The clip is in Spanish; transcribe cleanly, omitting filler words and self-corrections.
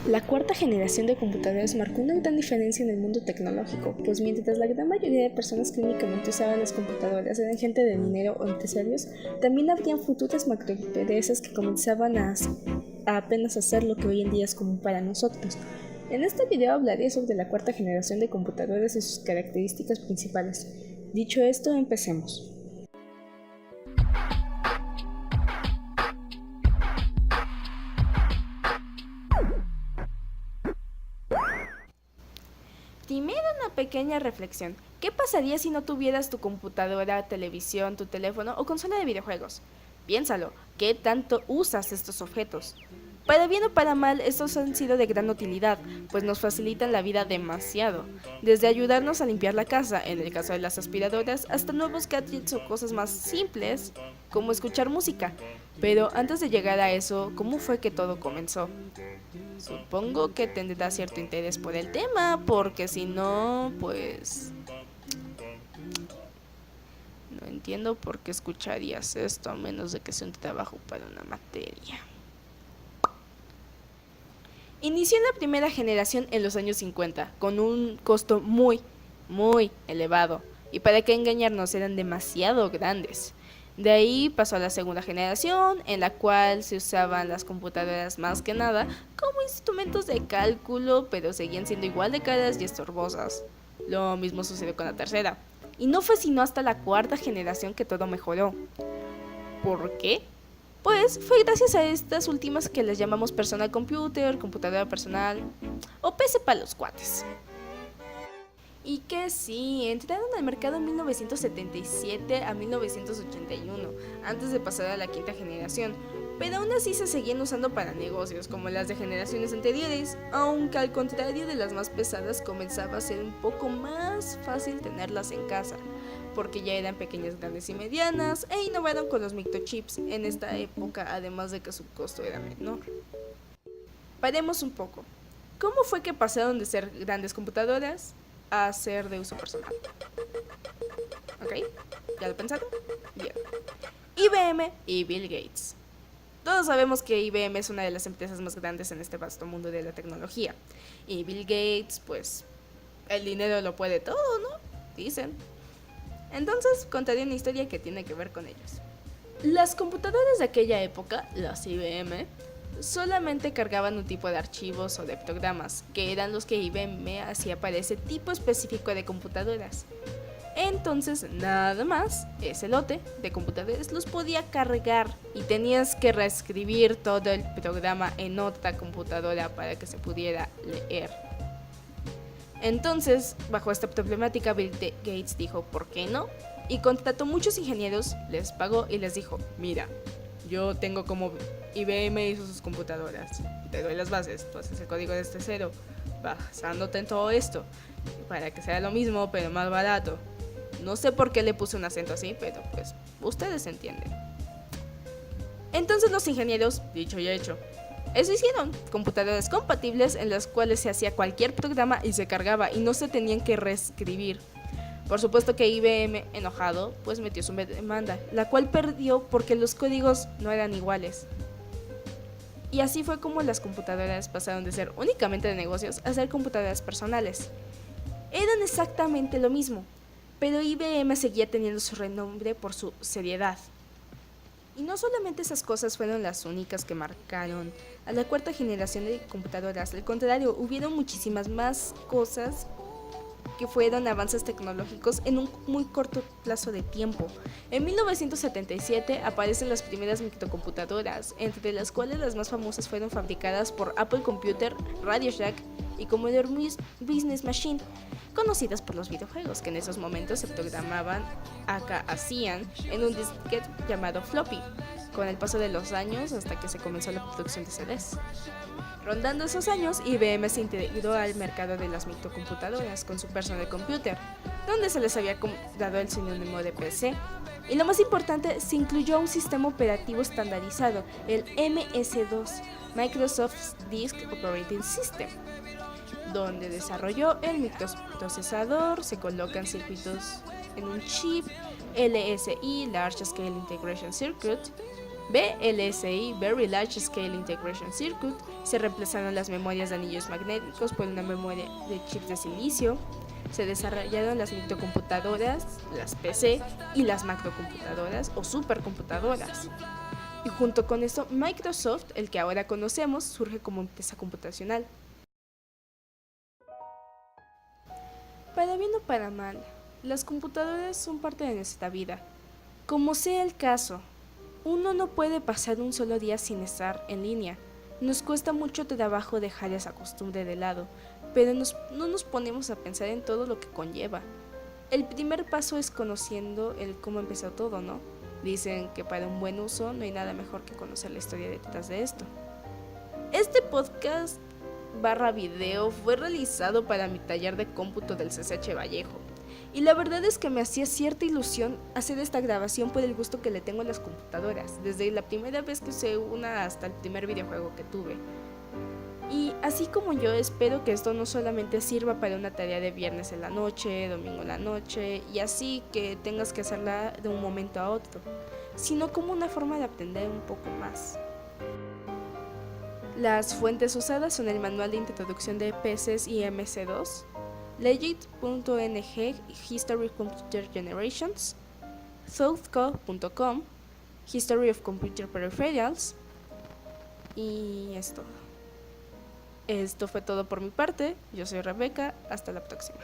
La cuarta generación de computadoras marcó una gran diferencia en el mundo tecnológico, pues mientras la gran mayoría de personas que únicamente usaban las computadoras eran gente de dinero o empresarios, también habrían futuras macroempresas que comenzaban a apenas hacer lo que hoy en día es común para nosotros. En este video hablaré sobre la cuarta generación de computadoras y sus características principales. Dicho esto, empecemos. Primero una pequeña reflexión. ¿Qué pasaría si no tuvieras tu computadora, televisión, tu teléfono o consola de videojuegos? Piénsalo, ¿qué tanto usas estos objetos? Para bien o para mal, estos han sido de gran utilidad, pues nos facilitan la vida demasiado. Desde ayudarnos a limpiar la casa, en el caso de las aspiradoras, hasta nuevos gadgets o cosas más simples, como escuchar música. Pero antes de llegar a eso, ¿cómo fue que todo comenzó? Supongo que tendrá cierto interés por el tema, porque si no, pues... no entiendo por qué escucharías esto a menos de que sea un trabajo para una materia. Inició en la primera generación en los años 50, con un costo muy elevado, y para qué engañarnos eran demasiado grandes. De ahí pasó a la segunda generación, en la cual se usaban las computadoras más que nada como instrumentos de cálculo, pero seguían siendo igual de caras y estorbosas. Lo mismo sucedió con la tercera. Y no fue sino hasta la cuarta generación que todo mejoró. ¿Por qué? Pues fue gracias a estas últimas que les llamamos personal computer, computadora personal o PC para los cuates. Y que sí, entraron al mercado en 1977 a 1981, antes de pasar a la quinta generación, pero aún así se seguían usando para negocios como las de generaciones anteriores, aunque al contrario de las más pesadas comenzaba a ser un poco más fácil tenerlas en casa, porque ya eran pequeñas, grandes y medianas, e innovaron con los microchips en esta época, además de que su costo era menor. Paremos un poco. ¿Cómo fue que pasaron de ser grandes computadoras a ser de uso personal? ¿Ok? ¿Ya lo pensaron? Bien. IBM y Bill Gates. Todos sabemos que IBM es una de las empresas más grandes en este vasto mundo de la tecnología. Y Bill Gates, pues, el dinero lo puede todo, ¿no? Dicen. Entonces, contaré una historia que tiene que ver con ellos. Las computadoras de aquella época, las IBM, solamente cargaban un tipo de archivos o de programas, que eran los que IBM hacía para ese tipo específico de computadoras. Entonces, nada más, ese lote de computadores los podía cargar y tenías que reescribir todo el programa en otra computadora para que se pudiera leer. Entonces, bajo esta problemática, Bill Gates dijo, ¿por qué no? Y contrató muchos ingenieros, les pagó y les dijo, mira, yo tengo como IBM hizo sus computadoras, te doy las bases, tú haces el código desde cero, basándote en todo esto, para que sea lo mismo pero más barato. No sé por qué le puse un acento así, pero pues ustedes entienden. Entonces los ingenieros, dicho y hecho, eso hicieron, computadoras compatibles en las cuales se hacía cualquier programa y se cargaba y no se tenían que reescribir. Por supuesto que IBM, enojado, pues metió su demanda, la cual perdió porque los códigos no eran iguales. Y así fue como las computadoras pasaron de ser únicamente de negocios a ser computadoras personales. Eran exactamente lo mismo, pero IBM seguía teniendo su renombre por su seriedad. Y no solamente esas cosas fueron las únicas que marcaron a la cuarta generación de computadoras, al contrario, hubieron muchísimas más cosas que fueron avances tecnológicos en un muy corto plazo de tiempo. En 1977 aparecen las primeras microcomputadoras, entre las cuales las más famosas fueron fabricadas por Apple Computer, Radio Shack y Commodore Business Machine, conocidas por los videojuegos, que en esos momentos se programaban, hacían, en un disquete llamado floppy, con el paso de los años hasta que se comenzó la producción de CDs. Rondando esos años, IBM se integró al mercado de las microcomputadoras con su personal computer, donde se les había dado el sinónimo de PC. Y lo más importante, se incluyó un sistema operativo estandarizado, el MS-2, Microsoft Disk Operating System, donde desarrolló el microprocesador, se colocan circuitos en un chip, LSI, Large Scale Integration Circuit, VLSI, Very Large Scale Integration Circuit, se reemplazaron las memorias de anillos magnéticos por una memoria de chips de silicio, se desarrollaron las microcomputadoras, las PC y las macrocomputadoras o supercomputadoras. Y junto con esto, Microsoft, el que ahora conocemos, surge como empresa computacional. Para bien o para mal, las computadoras son parte de nuestra vida. Como sea el caso, uno no puede pasar un solo día sin estar en línea. Nos cuesta mucho trabajo dejar esa costumbre de lado, pero no nos ponemos a pensar en todo lo que conlleva. El primer paso es conociendo el cómo empezó todo, ¿no? Dicen que para un buen uso no hay nada mejor que conocer la historia detrás de esto. Este podcast /video fue realizado para mi taller de cómputo del CCH Vallejo. Y la verdad es que me hacía cierta ilusión hacer esta grabación por el gusto que le tengo a las computadoras, desde la primera vez que usé una hasta el primer videojuego que tuve. Y así como yo, espero que esto no solamente sirva para una tarea de viernes en la noche, domingo en la noche, y así que tengas que hacerla de un momento a otro, sino como una forma de aprender un poco más. Las fuentes usadas son el Manual de Introducción de PCs y MC2, Legit.ng History of Computer Generations, Southcode.com, History of Computer Peripherals, y esto fue todo por mi parte. Yo soy Rebeca, hasta la próxima.